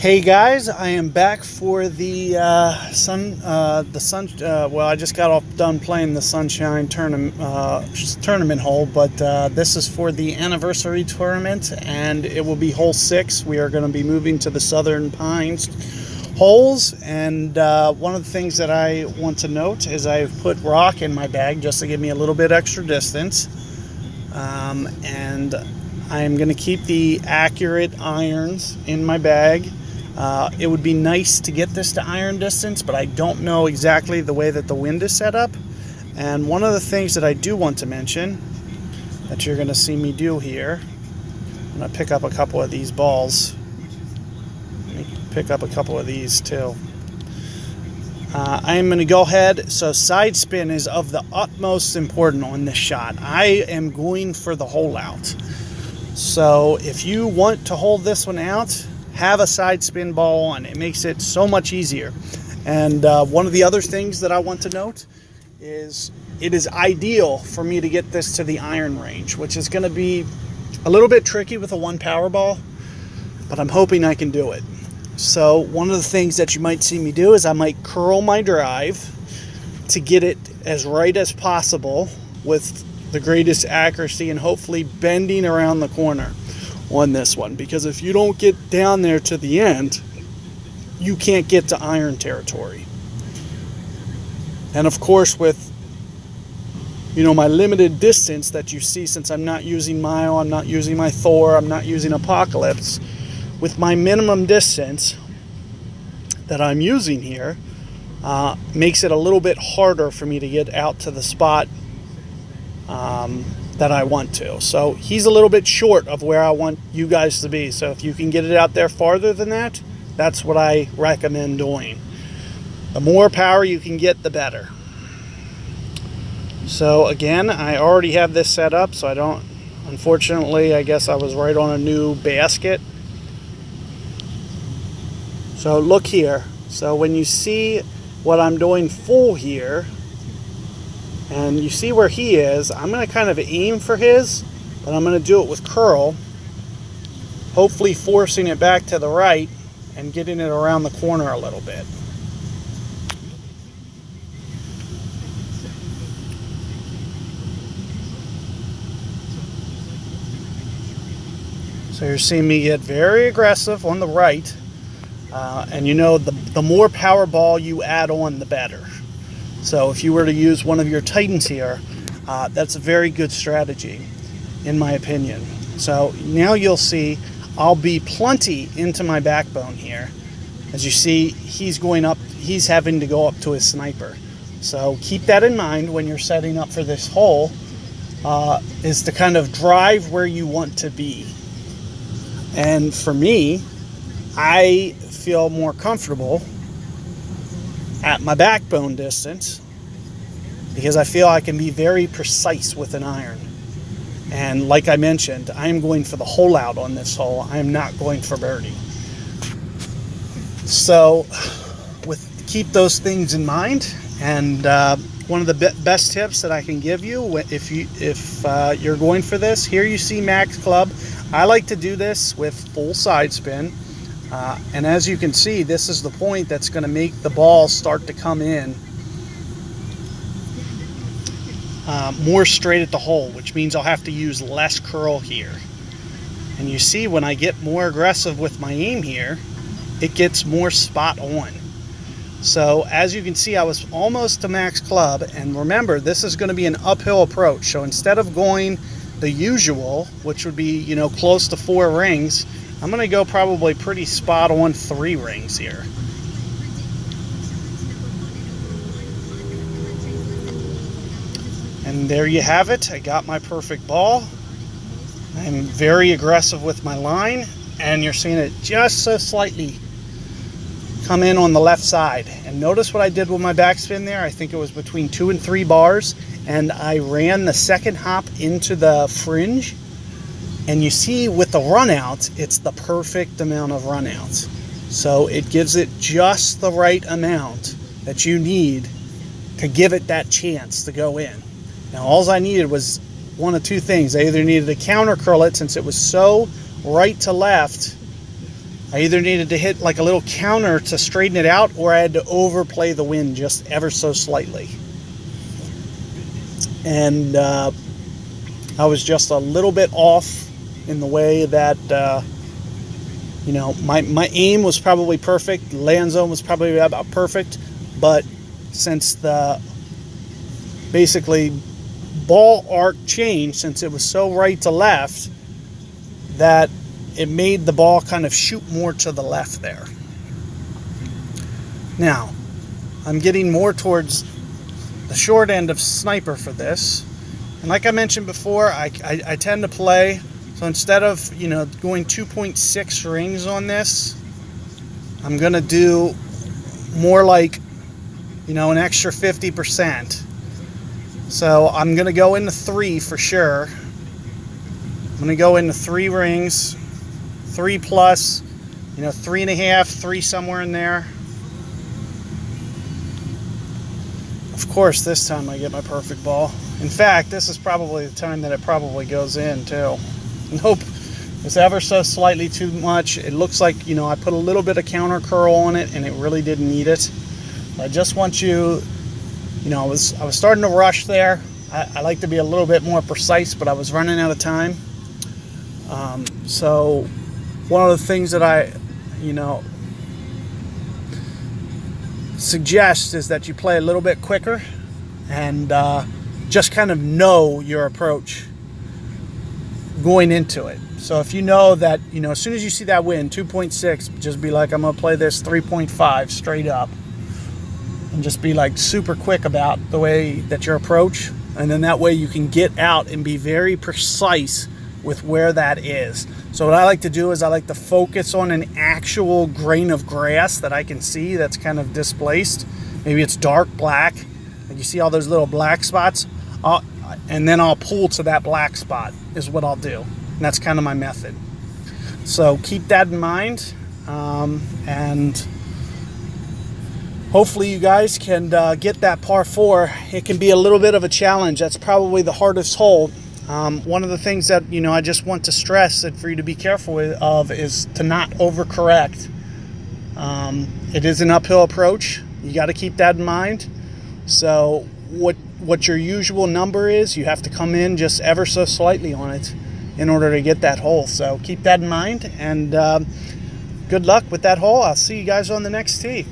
Hey guys, I am back for the well, I just got off done playing the Sunshine tournament hole, but this is for the anniversary tournament, and it will be hole 6. We are going to be moving to the Southern Pines holes, and one of the things that I want to note is I've put rock in my bag just to give me a little bit extra distance, and I am going to keep the accurate irons in my bag. It would be nice to get this to iron distance, but I don't know exactly the way that the wind is set up. And one of the things that I do want to mention that you're going to see me do here, I'm going to pick up a couple of these balls. Let me pick up a couple of these too. I am going to go ahead. So side spin is of the utmost importance on this shot. I am going for the hole out. So if you want to hold this one out, have a side spin ball on. It makes it so much easier. And one of the other things that I want to note is it is ideal for me to get this to the iron range, which is going to be a little bit tricky with a 1 power ball, but I'm hoping I can do it. So one of the things that you might see me do is I might curl my drive to get it as right as possible with the greatest accuracy and hopefully bending around the corner on this one, because if you don't get down there to the end, you can't get to iron territory. And of course, with my limited distance that you see, since I'm not using Mile, I'm not using my Thor, I'm not using Apocalypse, with my minimum distance that I'm using here, makes it a little bit harder for me to get out to the spot that I want to. So he's a little bit short of where I want you guys to be. So if you can get it out there farther than that, that's what I recommend doing. The more power you can get, the better. So again, I already have this set up, so I don't, unfortunately, I guess I was right on a new basket. So look here. So when you see what I'm doing full here, and you see where he is, I'm going to kind of aim for his, but I'm going to do it with curl, hopefully forcing it back to the right and getting it around the corner a little bit. So you're seeing me get very aggressive on the right, and the more power ball you add on, the better. So if you were to use one of your Titans here, that's a very good strategy, in my opinion. So now you'll see I'll be plenty into my backbone here. As you see, he's having to go up to his sniper. So keep that in mind when you're setting up for this hole, is to kind of drive where you want to be. And for me, I feel more comfortable at my backbone distance because I feel I can be very precise with an iron. And like I mentioned, I am going for the hole out on this hole. I am not going for birdie. So keep those things in mind. And one of the best tips that I can give you if you're going for this, here you see Max Club. I like to do this with full side spin. And as you can see, this is the point that's going to make the ball start to come in more straight at the hole, which means I'll have to use less curl here. And you see, when I get more aggressive with my aim here, it gets more spot on. So as you can see, I was almost to Max Club, and remember, this is going to be an uphill approach. So instead of going the usual, which would be close to 4 rings, I'm going to go probably pretty spot on 3 rings here. And there you have it. I got my perfect ball. I'm very aggressive with my line, and you're seeing it just so slightly come in on the left side. And notice what I did with my backspin there. I think it was between 2 and 3 bars, and I ran the second hop into the fringe. And you see with the run out, it's the perfect amount of run out. So it gives it just the right amount that you need to give it that chance to go in. Now, all I needed was one of 2 things. I either needed to counter curl it, since it was so right to left I either needed to hit like a little counter to straighten it out, or I had to overplay the wind just ever so slightly. And I was just a little bit off in the way that, you know, my aim was probably perfect. The land zone was probably about perfect. But since the basically ball arc changed, since it was so right to left, that it made the ball kind of shoot more to the left there. Now, I'm getting more towards the short end of sniper for this. And like I mentioned before, I tend to play, so instead of, you know, going 2.6 rings on this, I'm going to do more like, you know, an extra 50%. So I'm going to go into 3 for sure. I'm going to go into 3 rings, 3 plus, you know, 3.5, 3 somewhere in there. Of course, this time I get my perfect ball. In fact, this is probably the time that it probably goes in too. Nope, it's ever so slightly too much. It looks like, you know, I put a little bit of counter curl on it and it really didn't need it. I just want you, you know, I was starting to rush there. I like to be a little bit more precise, but I was running out of time. So one of the things that I, you know, suggest is that you play a little bit quicker and just kind of know your approach going into it. So if you know that, you know, as soon as you see that wind, 2.6, just be like, I'm going to play this 3.5 straight up. And just be like super quick about the way that your approach. And then that way you can get out and be very precise with where that is. So what I like to do is I like to focus on an actual grain of grass that I can see that's kind of displaced. Maybe it's dark black. Like you see all those little black spots. And then I'll pull to that black spot is what I'll do. And that's kind of my method. So keep that in mind. And hopefully you guys can get that par 4. It can be a little bit of a challenge. That's probably the hardest hole. One of the things that, you know, I just want to stress and for you to be careful of is to not overcorrect. It is an uphill approach. You got to keep that in mind. So what your usual number is, you have to come in just ever so slightly on it in order to get that hole. So keep that in mind, and good luck with that hole. I'll see you guys on the next tee.